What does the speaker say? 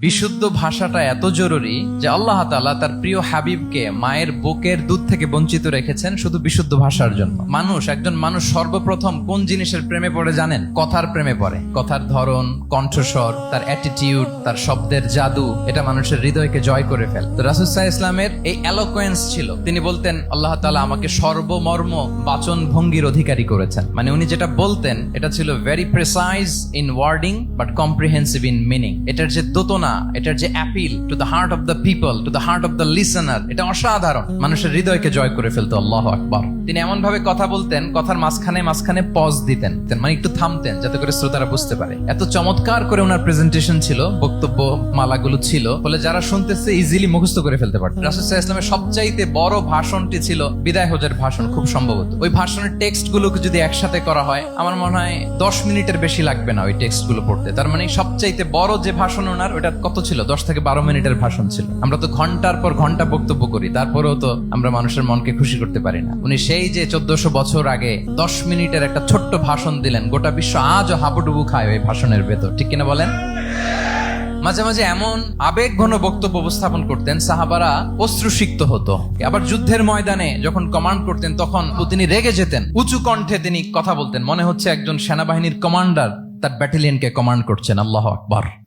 বিশুদ্ধ ভাষাটা এত জরুরি যে আল্লাহ তাআলা তার প্রিয় হাবিবকে মায়ের বুকের দুধ থেকে বঞ্চিত রেখেছেন শুধু বিশুদ্ধ ভাষার জন্য। একজন মানুষ সর্বপ্রথম কোন জিনিসের প্রেমে পড়ে জানেন? কথার প্রেমে পড়ে। কথার ধরন, কণ্ঠস্বর, তার অ্যাটিটিউড, তার শব্দের জাদু, এটা মানুষের হৃদয়কে জয় করে ফেলে। তো রাসূল সাল্লাল্লাহু আলাইহি ইসলামের এই এলোকোয়েন্স ছিল। তিনি বলতেন আল্লাহ তাআলা আমাকে সর্বমর্ম বাচন ভঙ্গির অধিকারী করেছেন। মানে উনি যেটা বলতেন এটা ছিল very precise in wording but comprehensive in meaning. এটার যে দোতনা, এটার যে appeal to the heart of the people, to the heart of the listener, এটা অসাধারণ। মানুষের হৃদয়কে জয় করে ফেলতো। আল্লাহু আকবার। তিনি এমন ভাবে কথা বলতেন, কথার মাঝখানে মাঝখানে পজ দিতেন, মানে একটু থামতেন যাতে করে শ্রোতারা বুঝতে পারে। এত চমৎকার করে ওনার প্রেজেন্টেশন ছিল, বক্তব্য মালাগুলো ছিল, ফলে যারা শুনতেছে ইজিলি মুখস্থ করে ফেলতে পারত। রাসূল সাল্লাল্লাহু আলাইহি ইসলামের সবচাইতে বড় ভাষণটি ছিল বিদায় হজের ভাষণ, খুব সম্ভবত। ওই ভাষণের টেক্সট গুলোকে যদি একসাথে করা হয়, আমার মনে হয় 10 মিনিটের বেশি লাগবে না ওই টেক্সট গুলো পড়তে। তার মানে সবচাইতে বড় যে ভাষণ ওনার, ওটা কত ছিল? 10 থেকে 12 মিনিটের ভাষণ ছিল। আমরা তো ঘন্টার পর ঘন্টা বক্তব্য করি, তারপরেও তো আমরা মানুষের মনকে খুশি করতে পারি না। উনি সেই যে 1400 বছর আগে 10 মিনিটের একটা ছোট্ট ভাষণ দিলেন, গোটা বিশ্ব আজও হাবুডুবু খায় ওই ভাষণের ভেতর, ঠিক কিনা বলেন? মাঝে মাঝে এমন আবেগঘন বক্তব্য উপস্থাপন করতেন, সাহাবারা অশ্রুসিক্ত হতো। আবার যুদ্ধের ময়দানে যখন কমান্ড করতেন, তখন তিনি রেগে যেতেন। উঁচু কণ্ঠে তিনি কথা বলতেন, মনে হচ্ছে একজন সেনাবাহিনীর কমান্ডার তার ব্যাটালিয়নকে কমান্ড করছেন। আল্লাহু আকবার।